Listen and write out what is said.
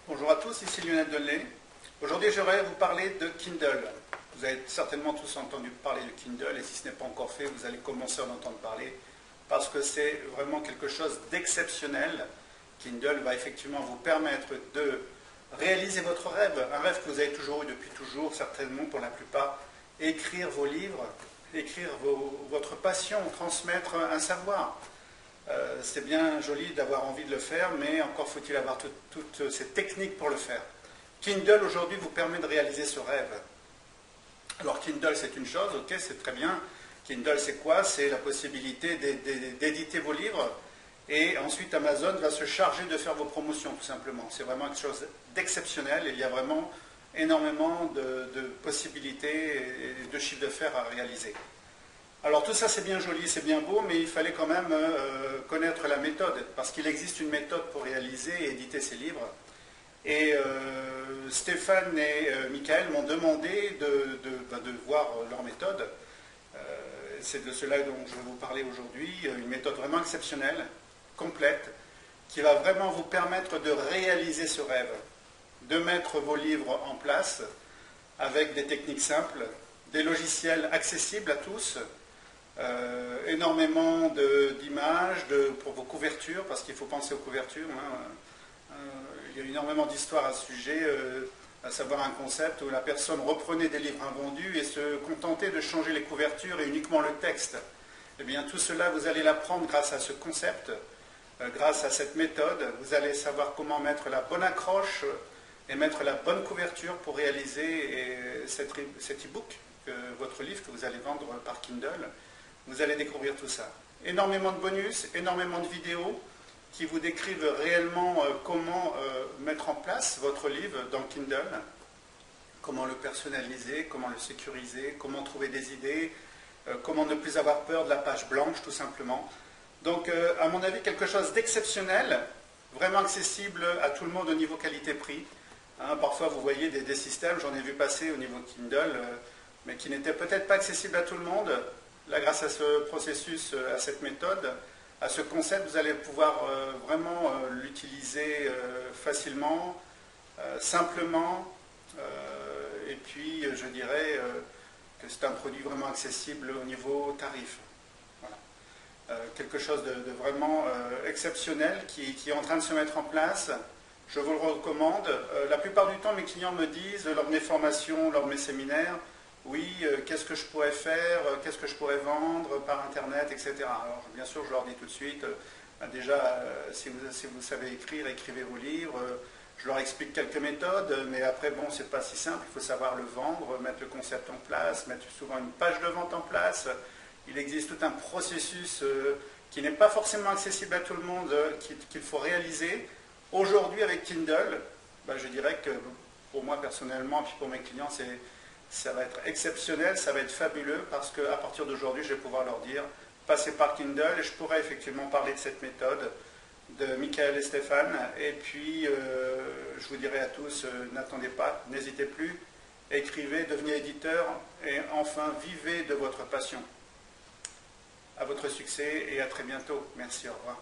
Bonjour à tous, ici Lionel Delay. Aujourd'hui, j'aimerais vous parler de Kindle. Vous avez certainement tous entendu parler de Kindle, et si ce n'est pas encore fait, vous allez commencer à en entendre parler, parce que c'est vraiment quelque chose d'exceptionnel. Kindle va effectivement vous permettre de réaliser votre rêve, un rêve que vous avez toujours eu depuis toujours, certainement pour la plupart, écrire vos livres, écrire votre passion, transmettre un savoir. C'est bien joli d'avoir envie de le faire, mais encore faut-il avoir toutes ces techniques pour le faire. Kindle aujourd'hui vous permet de réaliser ce rêve. Alors Kindle c'est une chose, ok, c'est très bien. Kindle c'est quoi? C'est la possibilité d'éditer vos livres, et ensuite Amazon va se charger de faire vos promotions tout simplement. C'est vraiment quelque chose d'exceptionnel, il y a vraiment énormément de possibilités et de chiffres d'affaires à réaliser. Alors tout ça c'est bien joli, c'est bien beau, mais il fallait quand même connaître la méthode, parce qu'il existe une méthode pour réaliser et éditer ces livres. Et Stéphane et Michael m'ont demandé de voir leur méthode. C'est de cela dont je vais vous parler aujourd'hui, une méthode vraiment exceptionnelle, complète, qui va vraiment vous permettre de réaliser ce rêve, de mettre vos livres en place avec des techniques simples, des logiciels accessibles à tous, énormément d'images pour vos couvertures, parce qu'il faut penser aux couvertures. Il y a énormément d'histoires à ce sujet, à savoir un concept où la personne reprenait des livres invendus et se contentait de changer les couvertures et uniquement le texte. Eh bien, tout cela, vous allez l'apprendre grâce à ce concept, grâce à cette méthode. Vous allez savoir comment mettre la bonne accroche et mettre la bonne couverture pour réaliser cet e-book, votre livre que vous allez vendre par Kindle. Vous allez découvrir tout ça. Énormément de bonus, énormément de vidéos qui vous décrivent réellement comment mettre en place votre livre dans Kindle, comment le personnaliser, comment le sécuriser, comment trouver des idées, comment ne plus avoir peur de la page blanche tout simplement. Donc à mon avis quelque chose d'exceptionnel, vraiment accessible à tout le monde au niveau qualité-prix. Parfois vous voyez des systèmes, j'en ai vu passer au niveau Kindle, mais qui n'étaient peut-être pas accessibles à tout le monde. Là, grâce à ce processus, à cette méthode, à ce concept, vous allez pouvoir vraiment l'utiliser facilement, simplement, et puis je dirais que c'est un produit vraiment accessible au niveau tarif. Voilà. Quelque chose de vraiment exceptionnel qui est en train de se mettre en place. Je vous le recommande. La plupart du temps, mes clients me disent, lors de mes formations, lors de mes séminaires, oui, qu'est-ce que je pourrais faire, qu'est-ce que je pourrais vendre par Internet, etc. Alors, bien sûr, je leur dis tout de suite, déjà, si vous savez écrire, écrivez vos livres. Je leur explique quelques méthodes, mais après, bon, c'est pas si simple. Il faut savoir le vendre, mettre le concept en place, mettre souvent une page de vente en place. Il existe tout un processus qui n'est pas forcément accessible à tout le monde, qu'il faut réaliser. Aujourd'hui, avec Kindle, je dirais que pour moi personnellement, puis pour mes clients, ça va être exceptionnel, ça va être fabuleux, parce qu'à partir d'aujourd'hui, je vais pouvoir leur dire, passez par Kindle, et je pourrai effectivement parler de cette méthode de Michael et Stéphane. Et puis, je vous dirai à tous, n'attendez pas, n'hésitez plus, écrivez, devenez éditeur, et enfin, vivez de votre passion. À votre succès, et à très bientôt. Merci, au revoir.